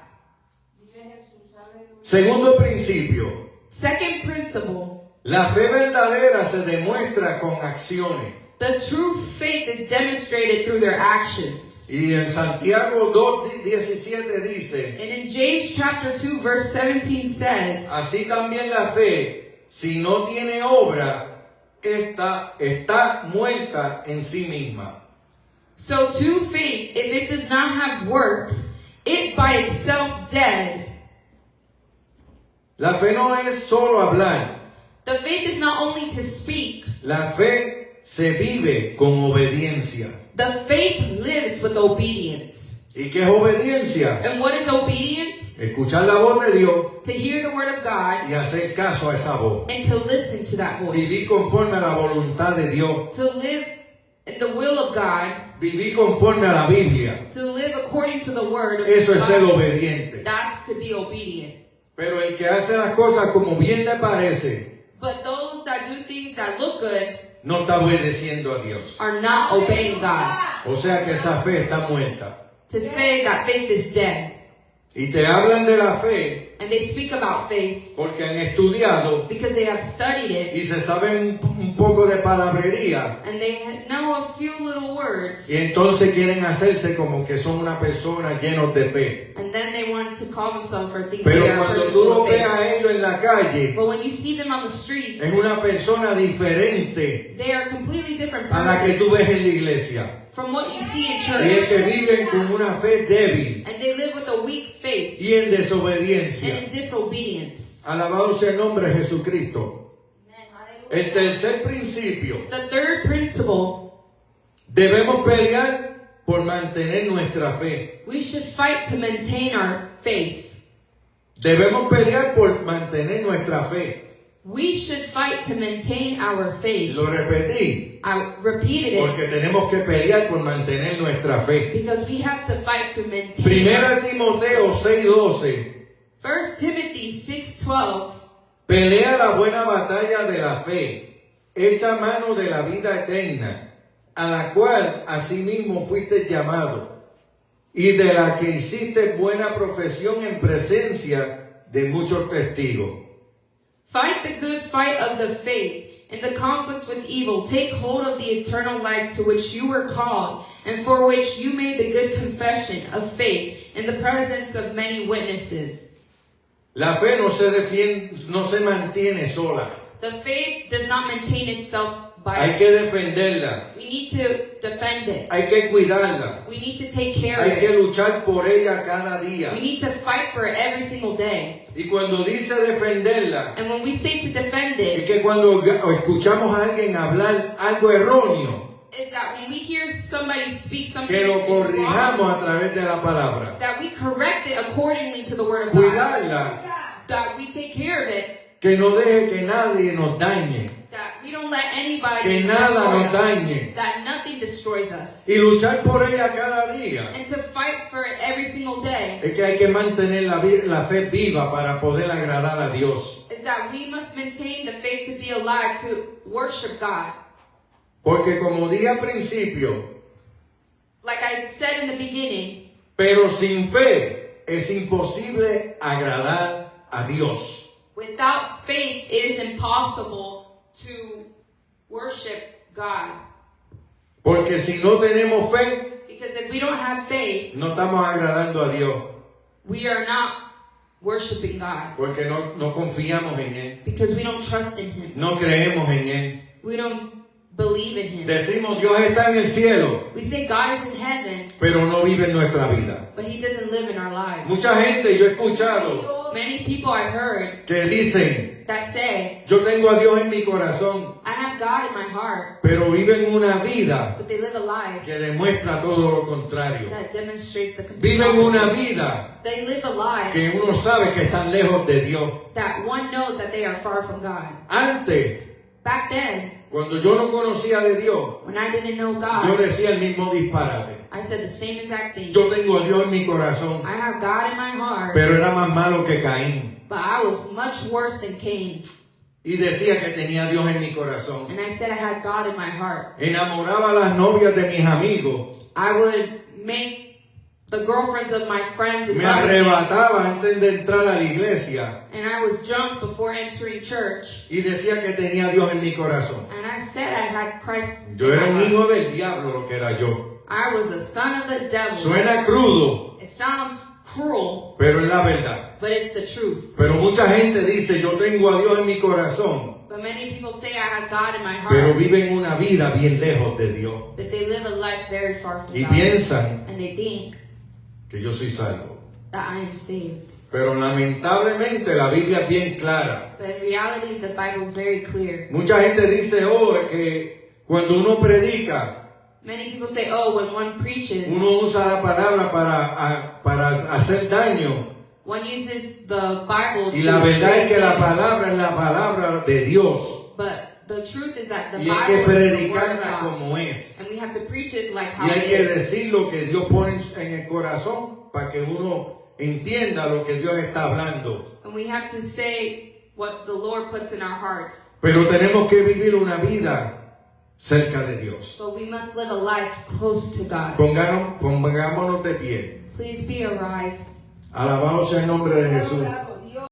Segundo principio, Second principle, la fe verdadera se demuestra con acciones. the true faith is demonstrated through their actions. Y en Santiago 2:17 dice, And in James chapter 2 verse 17 says, así también la fe, si no tiene obra, está muerta en sí misma. so too faith, if it does not have works, it by itself dead. La fe no es solo hablar, The faith is not only to speak, la fe se vive con obediencia. the faith lives with obedience. ¿Y qué es obediencia? And what is obedience? Escuchar la voz de Dios To hear the word of God y hacer caso a esa voz. and to listen to that voice. Vivir conforme a la voluntad de Dios. To live in the will of God, Vivir conforme a la Biblia. to live according to the word of Eso es ser God. obediente. That's to be obedient. Pero el que hace las cosas como bien le parece, But those that do things that look good no está obedeciendo a Dios. are not obeying God. O sea que esa fe está muerta. To say that faith is dead. Y te hablan de la fe And they speak about faith porque han estudiado because they have studied it y se saben un poco de palabrería. and they know a few little words. Y entonces quieren hacerse como que son una persona llenos de fe. And then they want to call themselves or think Pero they are a cuando person tú full lo of ves faith. a ellos en la calle, But when you see them on the streets, es una persona diferente they are a completely different a la que person tú ves en la iglesia. from what you see in Y es church. que viven con una fe débil And they live with a weak faith y en and desobediencia. in disobedience. Alabado sea el nombre de Jesucristo. El tercer principio, The third principle, debemos pelear por mantener nuestra fe. we should fight to maintain our faith. Debemos pelear por mantener nuestra fe. We should fight to maintain our faith. Lo repetí, I repeated it porque tenemos que pelear por mantener nuestra fe. because we have to fight to maintain. Primera Timoteo 6:12. 1 Timothy 6:12. Pelea la buena batalla de la fe, echa mano de la vida eterna, a la cual asimismo fuiste llamado, y de la que hiciste buena profesión en presencia de muchos testigos. Fight the good fight of the faith. In the conflict with evil, take hold of the eternal life to which you were called, and for which you made the good confession of faith in the presence of many witnesses. La fe no se mantiene sola, The faith does not maintain itself by hay que defenderla, We need to defend it. hay que cuidarla, We need to take care of hay que it. luchar por ella cada día. We need to fight for it every single day. Y cuando dice defenderla, And when we say to defend es it, que cuando escuchamos a alguien hablar algo erróneo, is that when we hear somebody speak something que lo wrong, corrijamos a través de la palabra. that we correct it accordingly to the word of God. Cuidarla, That we take care of it. que no deje que nadie nos dañe, That we don't let anybody que nada destroy nos us. dañe. That nothing destroys us. Y luchar por ella cada día. And to fight for it every single day Es que hay que mantener la fe viva para poder agradar a Dios. is that we must maintain the faith to be alive to worship God. Porque como dije al principio, Like I said in the beginning, pero sin fe es imposible agradar a Dios. without faith, it is impossible to worship God. Porque si no tenemos fe, Because if we don't have faith, no estamos agradando a Dios. we are not worshiping God. Porque no confiamos en Él. Because we don't trust in Him. No creemos en Él. We don't believe in Him. Decimos Dios está en el cielo, We say God is in heaven, pero no vive en nuestra vida. but He doesn't live in our lives. Mucha gente yo he escuchado Many people I've heard que dicen, that say, yo tengo a Dios en mi corazón, I have God in my heart, pero viven una vida but they live a life que demuestra todo lo contrario. that demonstrates the complete Viven una opposite. vida They live a life que uno sabe que están lejos de Dios. that one knows that they are far from God. Antes, Back then, cuando yo no conocía de Dios, when I didn't know yo God, decía el mismo disparate. I said the same exact thing. Yo tengo a Dios en mi corazón, I have God in my heart, pero era más malo que Caín. but I was much worse than Cain. Y decía que tenía a Dios en mi corazón. And I said I had God in my heart. Enamoraba a las novias de mis amigos. I would make the girlfriends of my friends in Me love with me. arrebataba antes de entrar a la iglesia. And I was drunk before entering church. Y decía que tenía a Dios en mi corazón. And I said I had Christ in Yo my era un heart. hijo del diablo lo que era yo. I was a son of the devil. Suena crudo, It sounds cruel, pero es la verdad. but it's the truth. Pero mucha gente dice, yo tengo a Dios en mi corazón, But many people say I have God in my pero heart, viven una vida bien lejos de Dios. but they live a life very far from Y God. piensan And they think que yo soy salvo. that I am saved. Pero lamentablemente la Biblia es bien clara. But in reality, the Bible is very clear. Mucha gente dice, oh, es que cuando uno predica, Many people say, oh, when one preaches, uno usa la palabra para hacer daño. one uses the Bible Y to la verdad es que la create things. palabra es la palabra de Dios. But the truth is that the Y hay que Bible is the word of predicarla God. como es. And we have to preach it like how Y hay it que is. decir lo que Dios pone en el corazón para que uno entienda lo que Dios está hablando. And we have to say what the Lord puts in our hearts. Pero tenemos que vivir una vida cerca de Dios. So we must live a life close to God. Pongámonos de pie. Please be arise. Alabado sea el nombre de Jesús.